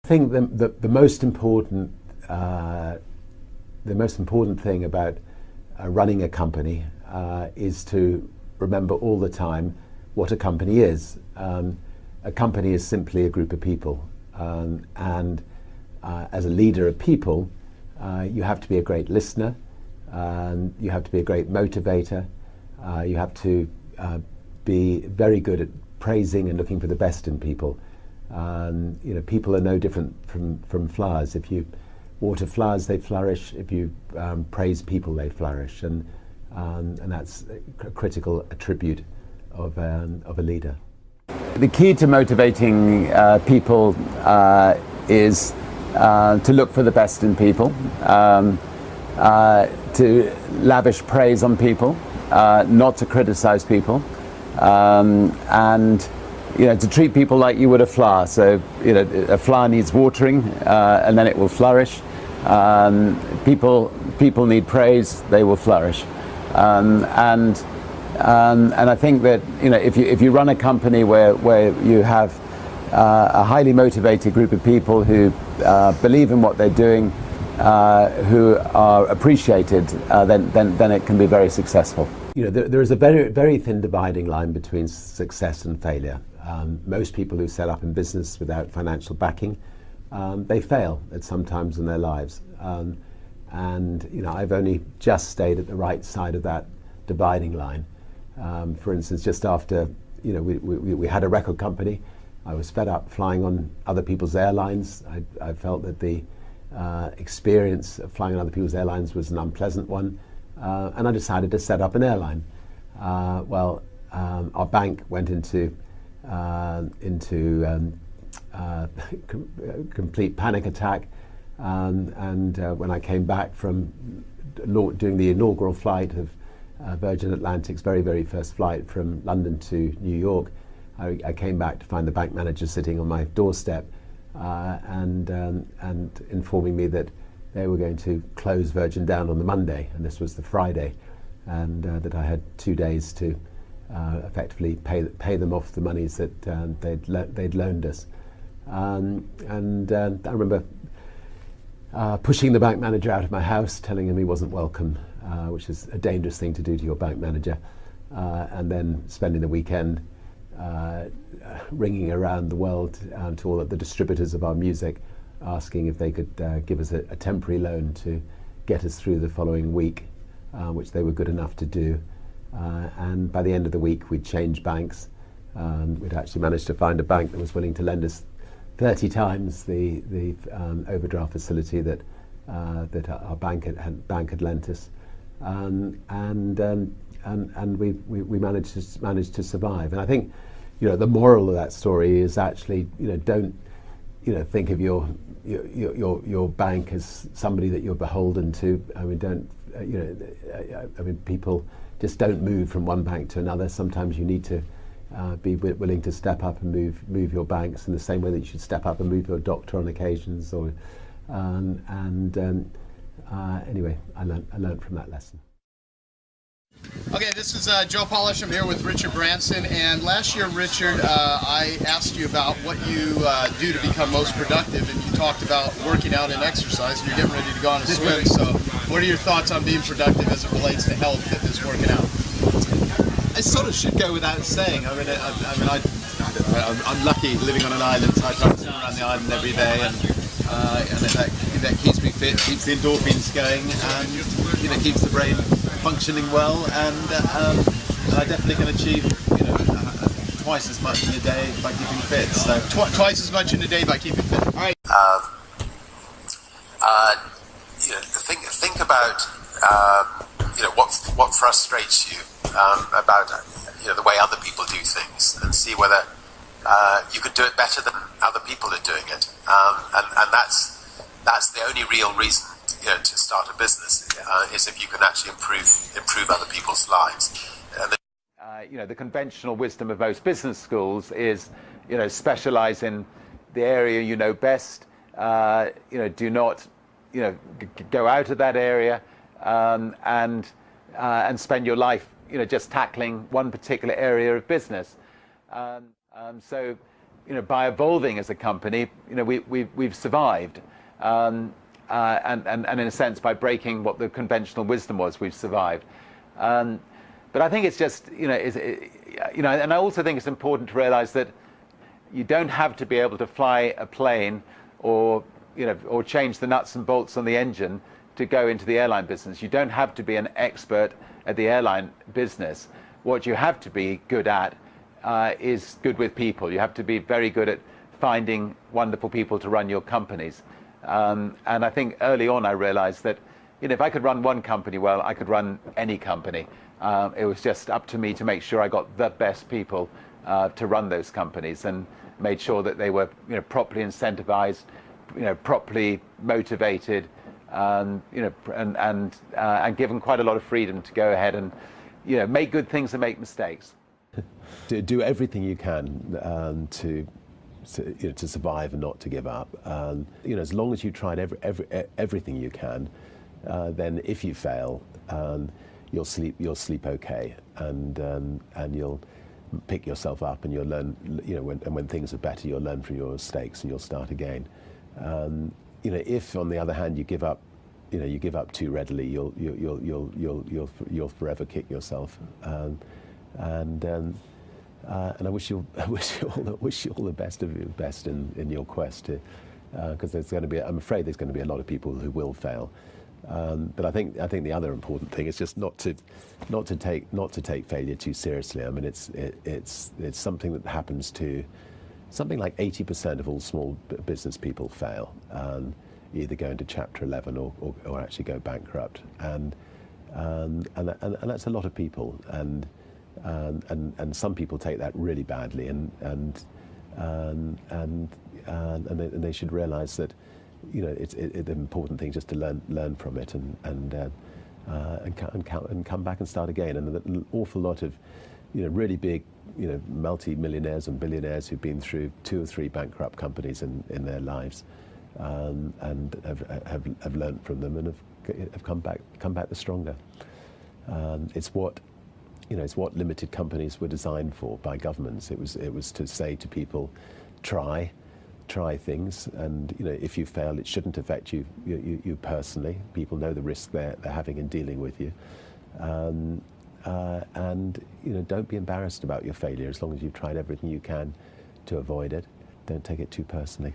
I think the most important thing about running a company is to remember all the time what a company is. A company is simply a group of people, and as a leader of people, you have to be a great listener, you have to be a great motivator, you have to be very good at praising and looking for the best in people. People are no different from flowers. If you water flowers, they flourish. If you praise people, they flourish, and that's a critical attribute of a leader. The key to motivating people is to look for the best in people, to lavish praise on people, not to criticize people, and to treat people like you would a flower. So a flower needs watering, and then it will flourish. People need praise; they will flourish. And I think that if you run a company where you have a highly motivated group of people who believe in what they're doing, who are appreciated, then it can be very successful. There is a very, very thin dividing line between success and failure. Most people who set up in business without financial backing, they fail at some times in their lives. And I've only just stayed at the right side of that dividing line. For instance, just after we had a record company, I was fed up flying on other people's airlines. I felt that the experience of flying on other people's airlines was an unpleasant one, and I decided to set up an airline. Our bank went into complete panic attack, and when I came back from doing the inaugural flight of Virgin Atlantic's very, very first flight from London to New York, I came back to find the bank manager sitting on my doorstep and informing me that they were going to close Virgin down on the Monday, and this was the Friday, and that I had 2 days to effectively pay them off the monies that they'd loaned us. And I remember pushing the bank manager out of my house, telling him he wasn't welcome, which is a dangerous thing to do to your bank manager, and then spending the weekend ringing around the world to all of the distributors of our music, asking if they could give us a temporary loan to get us through the following week, which they were good enough to do. And by the end of the week, we'd changed banks. We'd actually managed to find a bank that was willing to lend us 30 times the overdraft facility that our bank had lent us, and we managed to survive. And I think the moral of that story is actually don't think of your bank as somebody that you're beholden to. I mean, people just don't move from one bank to another. Sometimes you need to be willing to step up and move your banks in the same way that you should step up and move your doctor on occasions. Anyway, I learned from that lesson. Okay, this is Joe Polish. I'm here with Richard Branson, and last year, Richard, I asked you about what you do to become most productive, and you talked about working out and exercise, and you're getting ready to go on a swim. So what are your thoughts on being productive as it relates to health, fitness, working out? It sort of should go without saying. I'm lucky living on an island, so I try to swim around the island every day, and that keeps me fit, keeps the endorphins going, and keeps the brain functioning well, and I definitely can achieve twice as much in a day by keeping fit. So twice as much in a day by keeping fit. All right. Think about what frustrates you about the way other people do things, and see whether you could do it better than other people are doing it. And that's the only real reason to start a business, is if you can actually improve other people's lives. The conventional wisdom of most business schools is, specialize in the area you know best. Do not, go out of that area and spend your life, just tackling one particular area of business. So, by evolving as a company, we've survived, and in a sense, by breaking what the conventional wisdom was, we've survived. But I think it's just, and I also think it's important to realize that you don't have to be able to fly a plane or change the nuts and bolts on the engine to go into the airline business. You don't have to be an expert at the airline business. What you have to be good at is good with people. You have to be very good at finding wonderful people to run your companies. And I think early on I realized that if I could run one company well, I could run any company. It was just up to me to make sure I got the best people to run those companies, and made sure that they were properly incentivized, properly motivated, and given quite a lot of freedom to go ahead and make good things and make mistakes. Do everything you can to survive and not to give up. As long as you tried everything you can, then if you fail, you'll sleep okay, and you'll pick yourself up, and you'll learn. When things are better, you'll learn from your mistakes and you'll start again. If on the other hand you give up, you give up too readily, you'll forever kick yourself. And I wish you all the best of your best in your quest, because I'm afraid there's going to be a lot of people who will fail. But I think the other important thing is just not to take failure too seriously. I mean, it's something that happens to something like 80% of all small business people fail, either go into Chapter 11 or actually go bankrupt, and that's a lot of people, and some people take that really badly, and they should realize that it's the important thing just to learn from it, and come back and start again. And an awful lot of really big multi-millionaires and billionaires who've been through 2 or 3 bankrupt companies in their lives, and have learned from them, and have come back the stronger. It's what limited companies were designed for by governments. It was to say to people, try things, and if you fail, it shouldn't affect you personally. People know the risk they're having in dealing with you, and don't be embarrassed about your failure. As long as you've tried everything you can to avoid it, don't take it too personally.